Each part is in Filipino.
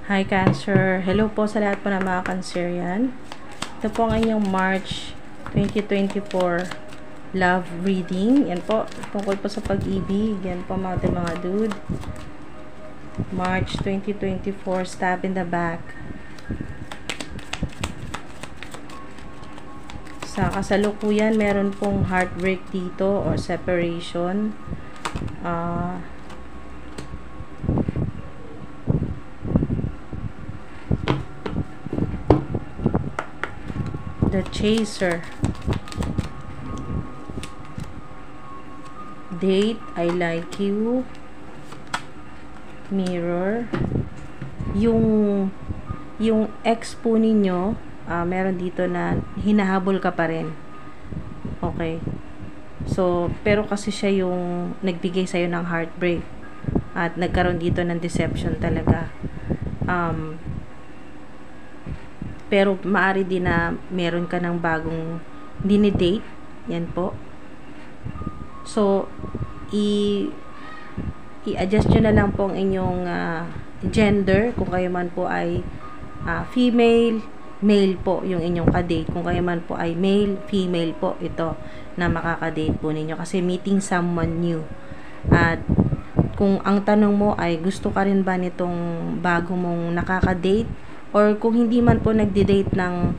Hi Cancer! Hello po sa lahat po ng mga Cancerian. Ito po ang inyong March 2024 love reading. Yan po, tungkol po sa pag-ibig. Yan po mga dude. March 2024, stab in the back. Sa kasalukuyan, meron pong heartbreak dito or separation. The Chaser. Date, I like you. Mirror. Yung ex po ninyo, meron dito na hinahabol ka pa rin. Okay. So, pero kasi siya yung nagbigay sa'yo ng heartbreak. At nagkaroon dito ng deception talaga. Pero maaari din na meron ka ng bagong dinidate. Yan po. So, i-adjust nyo na lang po ang inyong gender. Kung kayo man po ay female, male po yung inyong kadate. Kung kayo man po ay male, female po ito na makakadate po ninyo. Kasi meeting someone new. At kung ang tanong mo ay gusto ka rin ba nitong bago mong nakakadate, or kung hindi man po nagde-date ng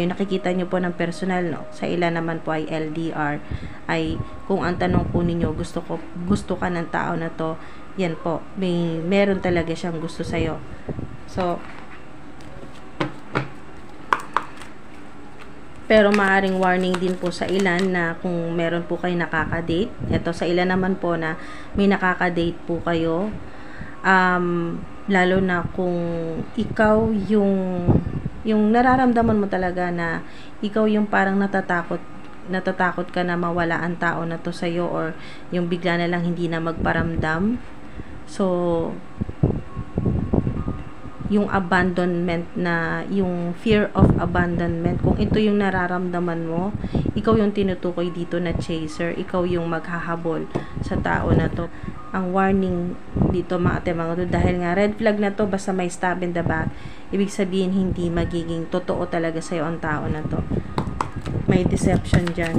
nakikita nyo po ng personal, no? Sa ilan naman po ay LDR, ay kung ang tanong po ninyo, gusto ka ng tao na to, yan po, meron talaga siyang gusto sa'yo. So, pero maaring warning din po sa ilan na kung meron po kayo nakaka-date. Ito sa ilan naman po na may nakaka-date po kayo. Lalo na kung ikaw yung nararamdaman mo talaga na ikaw yung parang natatakot ka na mawala ang tao na to sa'yo, or yung bigla na lang hindi na magparamdam. So, yung abandonment na, yung fear of abandonment, kung ito yung nararamdaman mo, ikaw yung tinutukoy dito na chaser, ikaw yung maghahabol sa tao na to. Ang warning dito mga dude, dahil nga red flag na to, basta may stab in the back, ibig sabihin hindi magiging totoo talaga sa'yo ang tao na to. May deception dyan.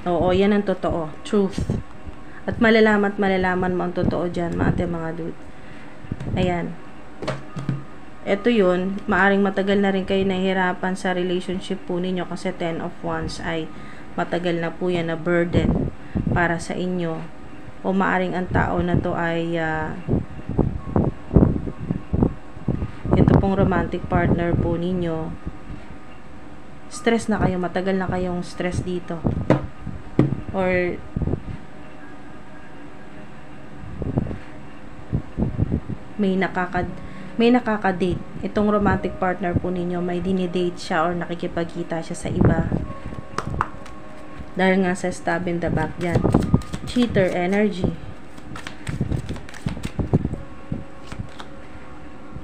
Oo, yan ang totoo. Truth. At malalaman mo ang totoo dyan, mga dude. Ayan. Ito yun, maaring matagal na rin kayo nahihirapan sa relationship po ninyo, kasi 10 of Wands ay matagal na po yan na burden para sa inyo. O maaring ang tao na to ay ito pong romantic partner po ninyo, stress na kayo, matagal na kayong stress dito, or may nakaka-date. Itong romantic partner po ninyo, may dinidate siya or nakikipagkita siya sa iba. Dahil nga sa stab in the back dyan. Cheater energy.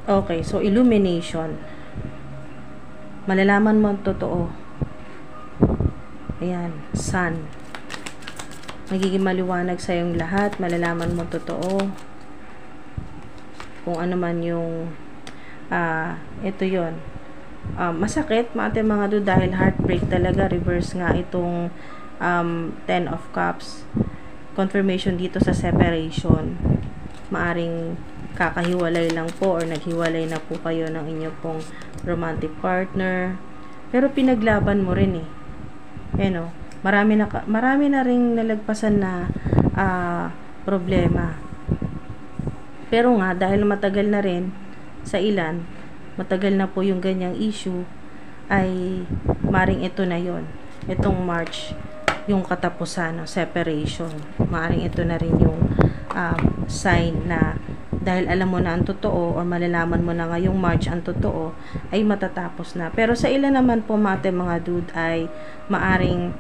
Okay, so illumination. Malalaman mo ang totoo. Ayan, sun. Magiging maliwanag sa yung lahat. Malalaman mo ang totoo. Kung ano man yung ito yon. Masakit mga dude, dahil heartbreak talaga. Reverse nga itong 10 of Cups. Confirmation dito sa separation. Maaring kakahiwalay lang po, or naghiwalay na po kayo ng inyo pong romantic partner. Pero pinaglaban mo rin eh. Marami na ring nalagpasan na problema. Pero nga, dahil matagal na rin sa ilan, matagal na po yung ganyang issue, ay maring ito na yon. Itong March, yung katapusan ng separation. Maring ito na rin yung sign na dahil alam mo na ang totoo, or malalaman mo na ngayong March ang totoo, ay matatapos na. Pero sa ilan naman po mga dude, ay maaring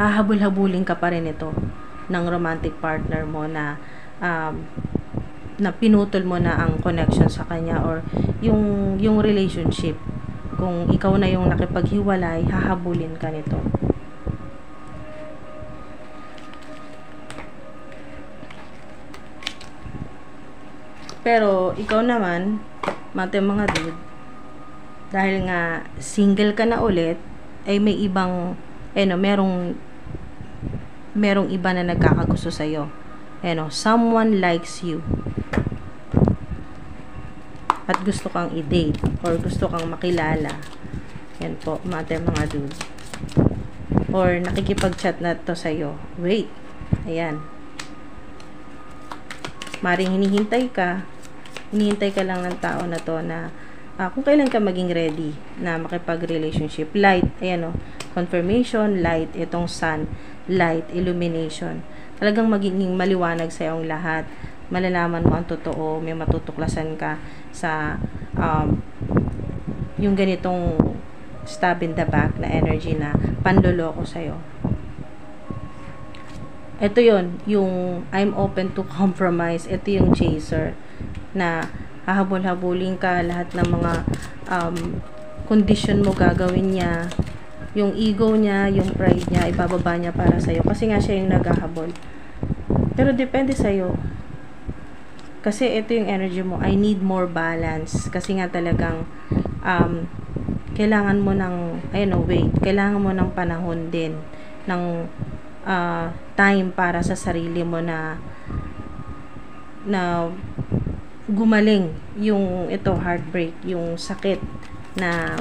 hahabol-habulin ka pa rin ito ng romantic partner mo na pinutol mo na ang connection sa kanya, or yung relationship. Kung ikaw na yung nakipaghiwalay, hahabulin ka nito. Pero, ikaw naman, mga dude, dahil nga single ka na ulit, ay may ibang, merong iba na nagkakagusto sa'yo. Someone likes you. At gusto kang i-date, or gusto kang makilala. Yan po, mga dude. Or nakikipag-chat na to sa'yo. Wait. Ayan. Maring hinihintay ka lang ng tao na to na kung kailan ka maging ready na makipag-relationship. Light, ayan confirmation, light, itong sun, light, illumination. Talagang magiging maliwanag sa iyong lahat. Malalaman mo ang totoo, may matutuklasan ka sa yung ganitong stab in the back na energy na panloloko sa'yo. Ito yon, yung I'm open to compromise. Ito yung chaser na hahabol-habulin ka, lahat ng mga condition mo gagawin niya, yung ego niya, yung pride niya, ibababa niya para sa'yo kasi nga siya yung naghahabol. Pero depende sa'yo kasi ito yung energy mo, I need more balance kasi nga talagang kailangan mo ng kailangan mo ng panahon din ng time para sa sarili mo na gumaling yung heartbreak, yung sakit na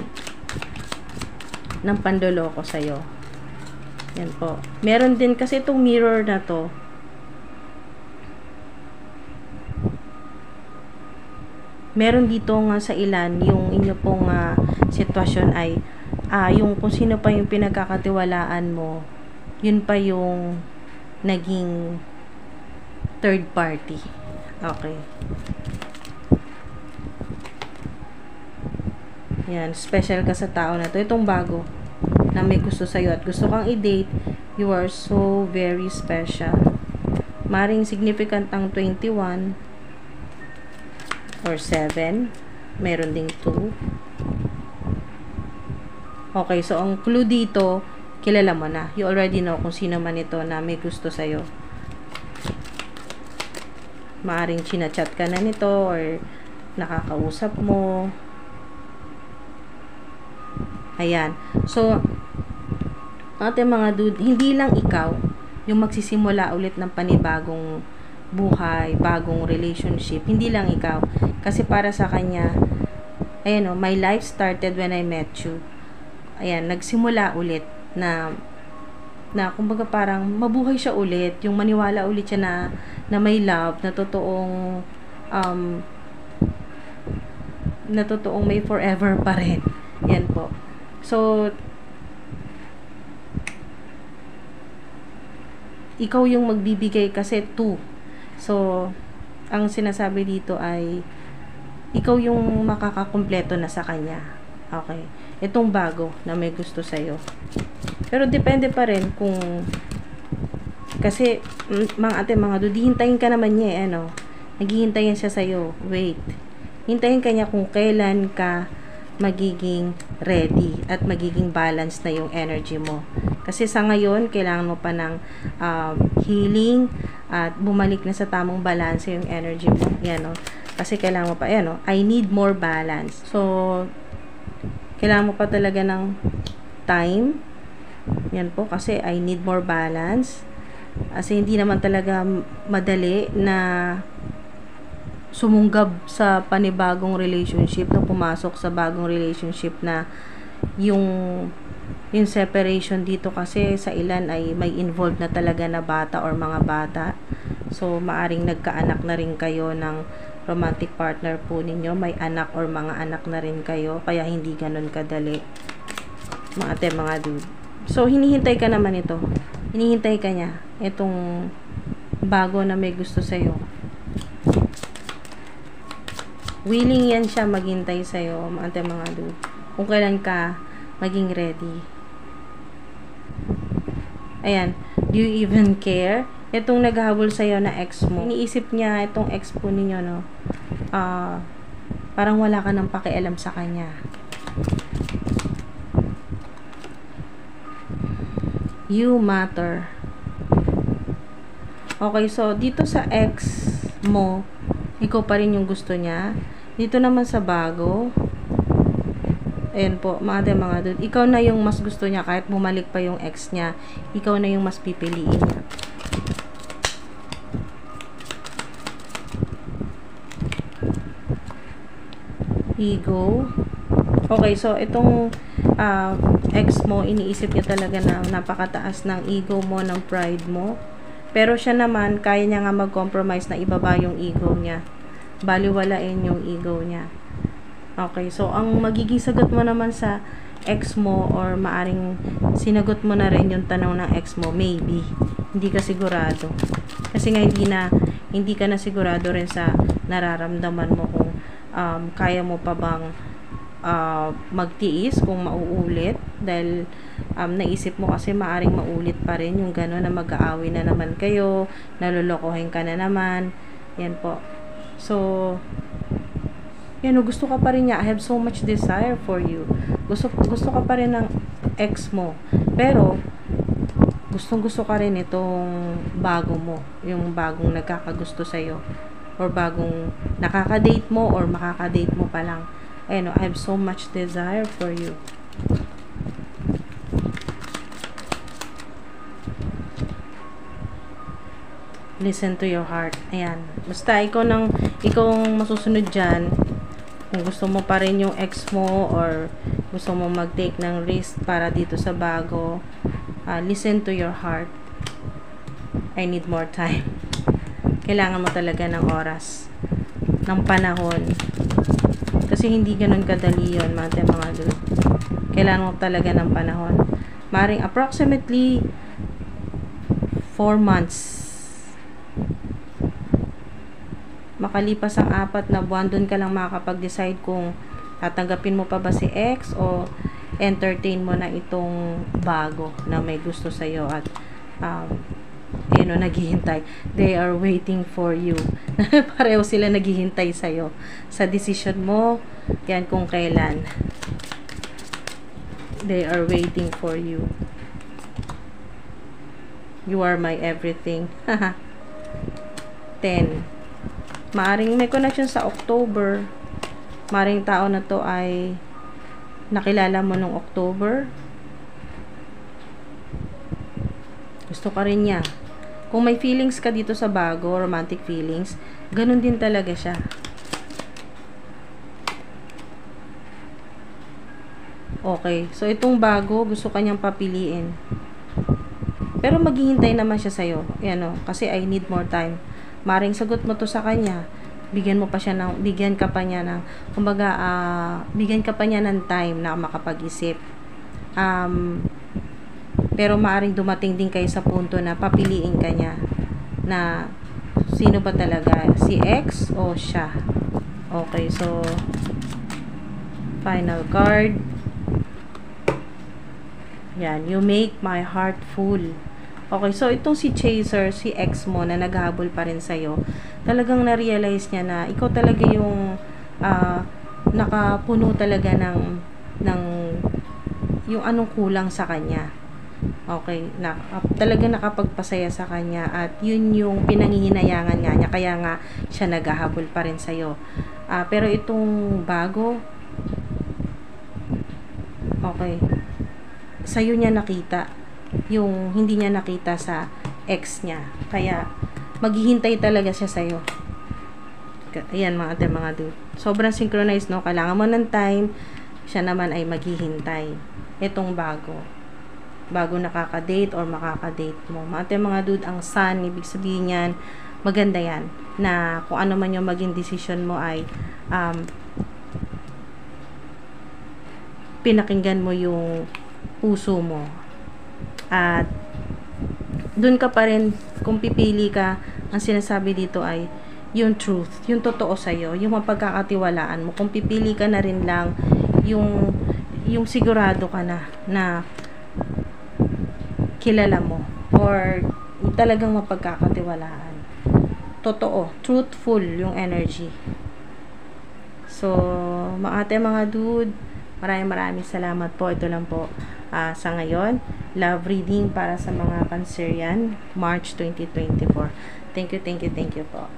ng pandoloko sa'yo. Yan po. Meron din kasi itong mirror na to. Meron dito nga sa ilan yung inyo pong sitwasyon ay yung kung sino pa yung pinagkakatiwalaan mo, yun pa yung naging third party. Okay. Yan, special ka sa tao na to. Itong bago na may gusto sa'yo at gusto kang i-date, you are so very special. Maring significant ang 21 or 7. Meron ding 2. Okay, so ang clue dito, kilala mo na. You already know kung sino man ito na may gusto sa'yo. Maaring chinachat ka na nito or nakakausap mo. Ayan. So, mga dude, hindi lang ikaw yung magsisimula ulit ng panibagong buhay, bagong relationship. Hindi lang ikaw. Kasi para sa kanya, my life started when I met you. Ayan, nagsimula ulit na kumbaga parang mabuhay siya ulit, yung maniwala ulit siya na may love, na totoong may forever pa rin. Yan po. So, ikaw yung magbibigay kasi 2. So, ang sinasabi dito ay ikaw yung makakakumpleto na sa kanya. Okay. Itong bago na may gusto sa'yo. Pero depende pa rin kung kasi mga dude, hintayin ka naman niya naghihintayin siya sa'yo. Wait. Hintayin ka niya kung kailan ka magiging ready at magiging balance na yung energy mo. Kasi sa ngayon, kailangan mo pa ng healing at bumalik na sa tamang balance yung energy mo. Yan, Kasi kailangan mo pa, I need more balance. So, kailangan mo pa talaga ng time. Yan po, kasi I need more balance. Kasi hindi naman talaga madali na sumunggab sa panibagong relationship, na pumasok sa bagong relationship na yung separation dito kasi sa ilan ay may involved na talaga na bata or mga bata. So, maaring nagkaanak na rin kayo ng romantic partner po ninyo. May anak or mga anak na rin kayo. Kaya hindi ganun kadali. Mga dude. So, hinihintay ka naman ito. Hinihintay ka niya. Itong bago na may gusto sa'yo. Willing yan siya maghintay sa'yo, mga dude. Kung kailan ka maging ready. Ayan. Do you even care? Itong naghahabol sa'yo na ex mo. Iniisip niya itong ex po ninyo, parang wala ka nang pakialam sa kanya. You matter. Okay, so dito sa ex mo, ikaw pa rin yung gusto niya. Dito naman sa bago, ayan po, mga dude, ikaw na yung mas gusto niya kahit bumalik pa yung ex niya. Ikaw na yung mas pipiliin niya. Ego. Okay, so itong ex mo, iniisip niya talaga na napakataas ng ego mo, ng pride mo. Pero siya naman, kaya niya nga mag-compromise na ibaba yung ego niya. Baliwalain yung ego niya. Okay, so ang magiging sagot mo naman sa ex mo, or maaring sinagot mo na rin yung tanong ng ex mo, maybe. Hindi ka sigurado. Kasi nga hindi ka na sigurado rin sa nararamdaman mo kung kaya mo pa bang magtiis kung mauulit, dahil naisip mo kasi maaring maulit pa rin yung gano'n na mag-aaway na naman kayo, nalolokohin ka na naman. Yan po. So, yan, gusto ka pa rin niya. I have so much desire for you. Gusto ka pa rin ng ex mo. Pero, gusto ka rin itong bago mo. Yung bagong nagkakagusto sa'yo. Or bagong nakaka-date mo or makaka-date mo pa lang. Ayun, I have so much desire for you. Listen to your heart. Ayan. Basta ikaw ang masusunod dyan. Kung gusto mo pa rin yung ex mo or gusto mo mag-take ng risk para dito sa bago, listen to your heart. I need more time. Kailangan mo talaga ng oras, ng panahon. Kasi hindi ganun kadali yun, mga dude. Kailangan mo talaga ng panahon. Maring approximately 4 months. Makalipas ang 4 na buwan, dun ka lang makakapag-decide kung tatanggapin mo pa ba si ex o entertain mo na itong bago na may gusto sa'yo at naghihintay. They are waiting for you. Pareho sila naghihintay sa'yo sa decision mo. Yan kung kailan. They are waiting for you. You are my everything. 10. Maaring may connection sa October. Maaring tao na to ay nakilala mo nung October. Gusto ka rin niya. Kung may feelings ka dito sa bago, romantic feelings, ganun din talaga siya. Okay. So, itong bago, gusto kanyang papiliin. Pero maghihintay naman siya sa'yo. Yan o. Kasi I need more time. Maring sagot mo to sa kanya, bigyan ka pa niya ng, kumbaga, bigyan ka pa niya ng time na makapag-isip. Pero maaring dumating din kayo sa punto na papiliin ka niya na sino ba talaga, si ex o siya. Okay, so final card. Yan, you make my heart full. Okay, so itong si Chaser, si ex mo na naghahabol pa rin sa'yo, talagang na-realize niya na ikaw talaga yung nakapuno talaga ng yung anong kulang sa kanya. Okay, talagang nakapagpasaya sa kanya at yun yung pinangihinayangan niya, kaya nga siya naghahabol pa rin sa'yo. Pero itong bago, okay, sa'yo niya nakita yung hindi niya nakita sa ex niya. Kaya, maghihintay talaga siya sa'yo. Ayan, mga dude. Sobrang synchronized, no? Kailangan mo ng time. Siya naman ay maghihintay. Itong bago. Bago nakaka-date or makaka-date mo. Mga dude, ang sun, ibig sabihin yan, maganda yan. Na kung ano man yung maging decision mo ay pinakinggan mo yung puso mo. At dun ka pa rin, kung pipili ka, ang sinasabi dito ay yung truth, yung totoo sa'yo, yung mapagkakatiwalaan mo. Kung pipili ka na rin lang yung sigurado ka na kilala mo or talagang mapagkakatiwalaan. Totoo, truthful yung energy. So, mga dude, maraming salamat po. Ito lang po sa ngayon. Love reading para sa mga Cancerian, March 2024. Thank you po.